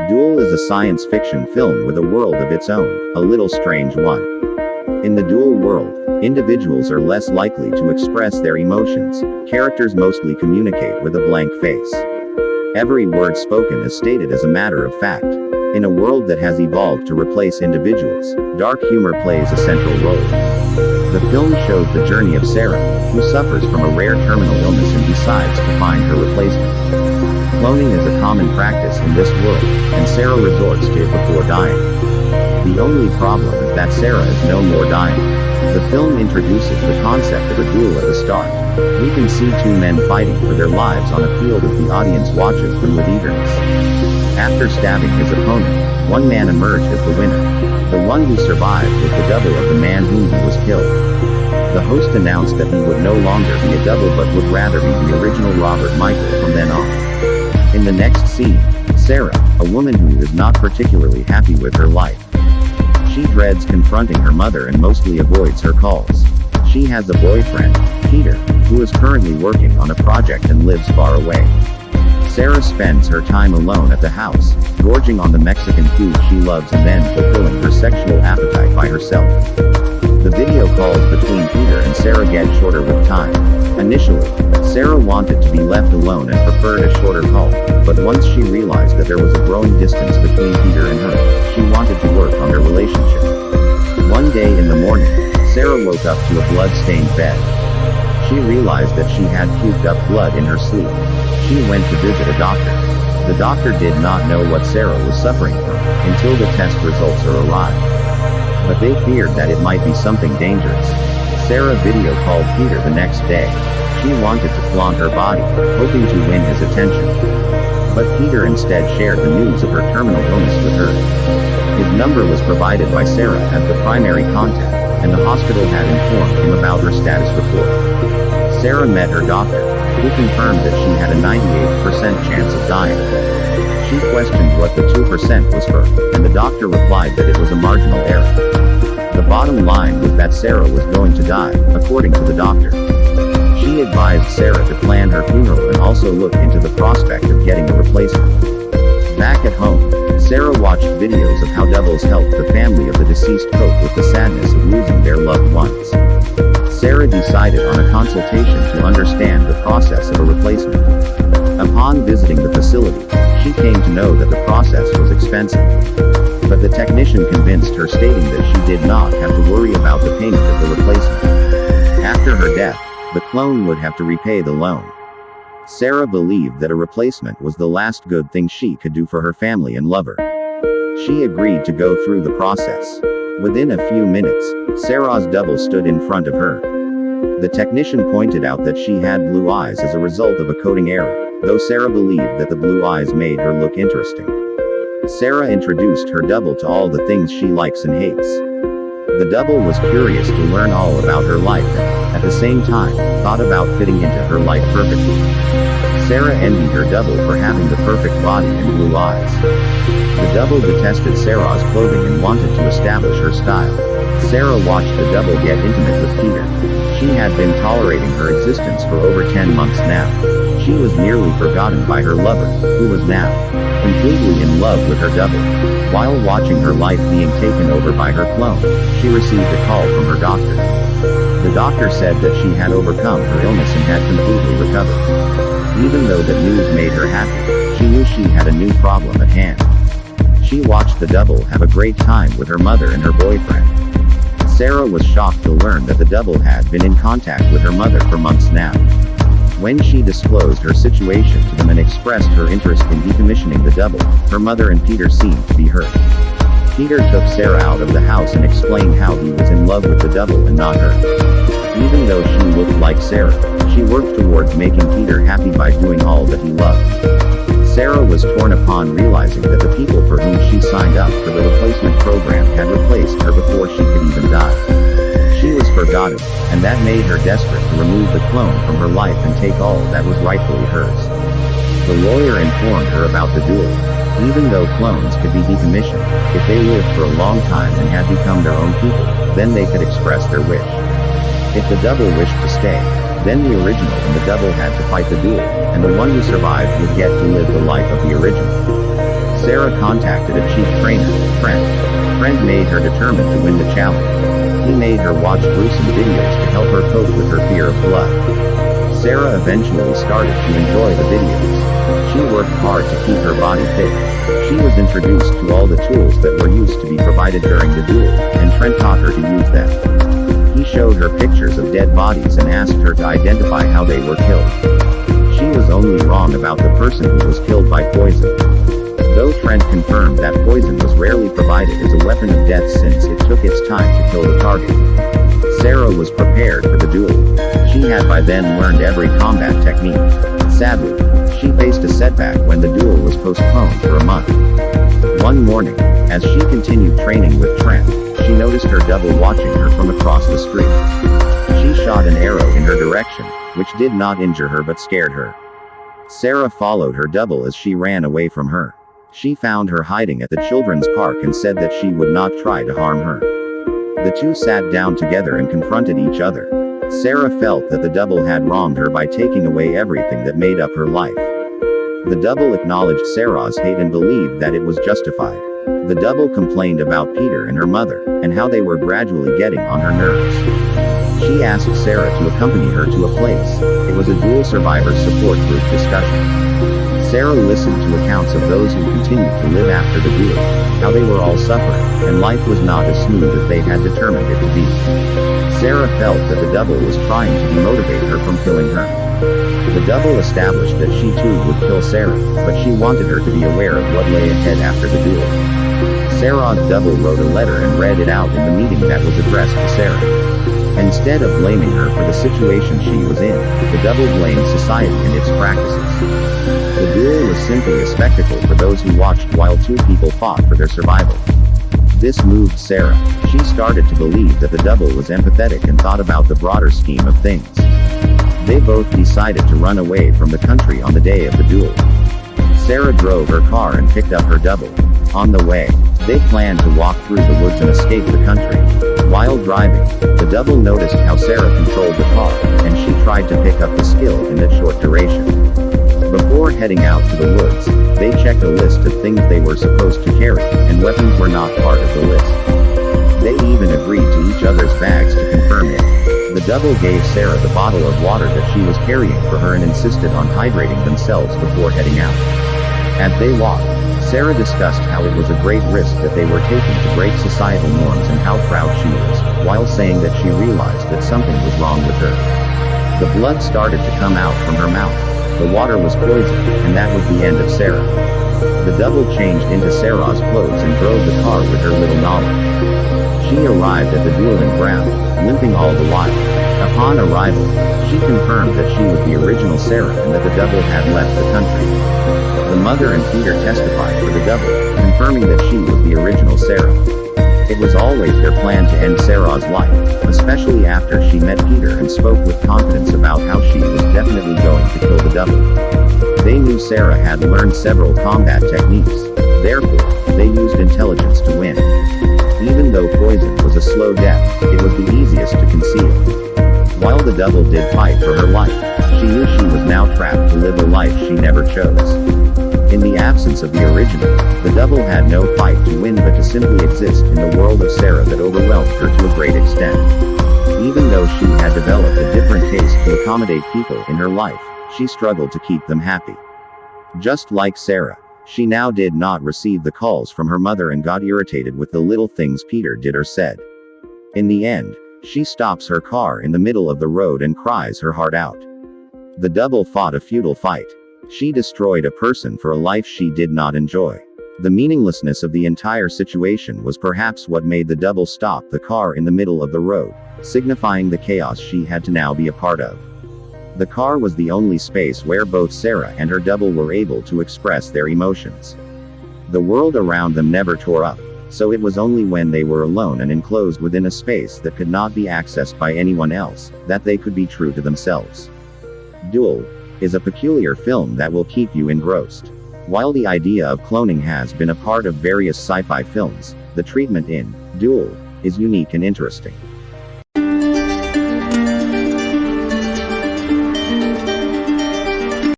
Duel is a science fiction film with a world of its own, a little strange one. In the Duel world, individuals are less likely to express their emotions. Characters mostly communicate with a blank face. Every word spoken is stated as a matter of fact. In a world that has evolved to replace individuals, dark humor plays a central role. The film shows the journey of Sarah, who suffers from a rare terminal illness and decides to find her replacement. Cloning is a common practice in this world, and Sarah resorts to it before dying. The only problem is that Sarah is no more dying. The film introduces the concept of a duel at the start. We can see two men fighting for their lives on a field as the audience watches them with eagerness. After stabbing his opponent, one man emerged as the winner. The one who survived was the double of the man whom he was killed. The host announced that he would no longer be a double but would rather be the original Robert Michael from then on. In the next scene, Sarah, a woman who is not particularly happy with her life. She dreads confronting her mother and mostly avoids her calls. She has a boyfriend, Peter, who is currently working on a project and lives far away. Sarah spends her time alone at the house, gorging on the Mexican food she loves and then fulfilling her sexual appetite by herself. The video calls between Peter and Sarah get shorter with time. Initially, Sarah wanted to be left alone and preferred a shorter call, but once she realized that there was a growing distance between Peter and her, she wanted to work on their relationship. One day in the morning, Sarah woke up to a blood-stained bed. She realized that she had puked up blood in her sleep. She went to visit a doctor. The doctor did not know what Sarah was suffering from, until the test results arrived. But they feared that it might be something dangerous. Sarah video called Peter the next day. She wanted to flaunt her body, hoping to win his attention. But Peter instead shared the news of her terminal illness with her. His number was provided by Sarah as the primary contact, and the hospital had informed him about her status report. Sarah met her doctor, who confirmed that she had a 98% chance of dying. She questioned what the 2% was for, and the doctor replied that it was a marginal error. The bottom line was that Sarah was going to die, according to the doctor. She advised Sarah to plan her funeral and also look into the prospect of getting a replacement. Back at home, Sarah watched videos of how doubles helped the family of the deceased cope with the sadness of losing their loved ones. Sarah decided on a consultation to understand the process of a replacement. Upon visiting the facility, she came to know that the process was expensive. But the technician convinced her, stating that she did not have to worry about the payment of the replacement. After her death, the clone would have to repay the loan. Sarah believed that a replacement was the last good thing she could do for her family and lover. She agreed to go through the process. Within a few minutes, Sarah's double stood in front of her. The technician pointed out that she had blue eyes as a result of a coding error, though Sarah believed that the blue eyes made her look interesting. Sarah introduced her double to all the things she likes and hates. The double was curious to learn all about her life and, at the same time, thought about fitting into her life perfectly. Sarah envied her double for having the perfect body and blue eyes. The double detested Sarah's clothing and wanted to establish her style. Sarah watched the double get intimate with Peter. She had been tolerating her existence for over 10 months now. She was nearly forgotten by her lover, who was now completely in love with her double. While watching her life being taken over by her clone, she received a call from her doctor. The doctor said that she had overcome her illness and had completely recovered. Even though that news made her happy, she knew she had a new problem at hand. She watched the double have a great time with her mother and her boyfriend. Sarah was shocked to learn that the double had been in contact with her mother for months now. When she disclosed her situation to them and expressed her interest in decommissioning the double, her mother and Peter seemed to be hurt. Peter took Sarah out of the house and explained how he was in love with the double and not her. Even though she looked like Sarah, she worked towards making Peter happy by doing all that he loved. Sarah was torn upon realizing that the people for whom she signed up for the replacement program had replaced her before she could even die. She was forgotten, and that made her desperate to remove the clone from her life and take all that was rightfully hers. The lawyer informed her about the duel. Even though clones could be decommissioned, if they lived for a long time and had become their own people, then they could express their wish. If the double wished to stay, then the original and the double had to fight the duel, and the one who survived would get to live the life of the original. Sarah contacted a chief trainer, Trent. Trent made her determined to win the challenge. He made her watch gruesome videos to help her cope with her fear of blood. Sarah eventually started to enjoy the videos. She worked hard to keep her body fit. She was introduced to all the tools that were used to be provided during the duel, and Trent taught her to use them. He showed her pictures of dead bodies and asked her to identify how they were killed. She was only wrong about the person who was killed by poison. Though Trent confirmed that poison was rarely provided as a weapon of death since it took its time to kill the target. Sarah was prepared for the duel. She had by then learned every combat technique. Sadly, she faced a setback when the duel was postponed for a month. One morning, as she continued training with Trent, she noticed her double watching her from across the street. She shot an arrow in her direction, which did not injure her but scared her. Sarah followed her double as she ran away from her. She found her hiding at the children's park and said that she would not try to harm her. The two sat down together and confronted each other. Sarah felt that the double had wronged her by taking away everything that made up her life. The double acknowledged Sarah's hate and believed that it was justified. The double complained about Peter and her mother, and how they were gradually getting on her nerves. She asked Sarah to accompany her to a place. It was a duel survivors support group discussion. Sarah listened to accounts of those who continued to live after the duel, how they were all suffering, and life was not as smooth as they had determined it to be. Sarah felt that the double was trying to demotivate her from killing her. The double established that she too would kill Sarah, but she wanted her to be aware of what lay ahead after the duel. Sarah's double wrote a letter and read it out in the meeting that was addressed to Sarah. Instead of blaming her for the situation she was in, the double blamed society and its practices. The duel was simply a spectacle for those who watched while two people fought for their survival. This moved Sarah. She started to believe that the double was empathetic and thought about the broader scheme of things. They both decided to run away from the country on the day of the duel. Sarah drove her car and picked up her double. On the way, they planned to walk through the woods and escape the country. While driving, the double noticed how Sarah controlled the car, and she tried to pick up the skill in that short duration. Before heading out to the woods, they checked a list of things they were supposed to carry, and weapons were not part of the list. They even agreed to each other's bags to confirm it. The double gave Sarah the bottle of water that she was carrying for her and insisted on hydrating themselves before heading out. As they walked, Sarah discussed how it was a great risk that they were taking to break societal norms and how proud she was, while saying that she realized that something was wrong with her. The blood started to come out from her mouth. The water was poisoned, and that was the end of Sarah. The double changed into Sarah's clothes and drove the car with her little knowledge. She arrived at the dueling ground, limping all the while. Upon arrival, she confirmed that she was the original Sarah and that the double had left the country. The mother and Peter testified for the double, confirming that she was the original Sarah. It was always their plan to end Sarah's life, especially after she met Peter and spoke with confidence about how she was definitely going to kill the double. They knew Sarah had learned several combat techniques, therefore, they used intelligence to win. Even though poison was a slow death, it was the easiest to conceal. While the double did fight for her life, she knew she was now trapped to live a life she never chose. In the absence of the original, the double had no fight to win but to simply exist in the world of Sarah that overwhelmed her to a great extent. Even though she had developed a different taste to accommodate people in her life, she struggled to keep them happy. Just like Sarah, she now did not receive the calls from her mother and got irritated with the little things Peter did or said. In the end, she stops her car in the middle of the road and cries her heart out. The double fought a futile fight. She destroyed a person for a life she did not enjoy. The meaninglessness of the entire situation was perhaps what made the double stop the car in the middle of the road, signifying the chaos she had to now be a part of. The car was the only space where both Sarah and her double were able to express their emotions. The world around them never tore up, so it was only when they were alone and enclosed within a space that could not be accessed by anyone else, that they could be true to themselves. Duel is a peculiar film that will keep you engrossed. While the idea of cloning has been a part of various sci-fi films, the treatment in Duel is unique and interesting.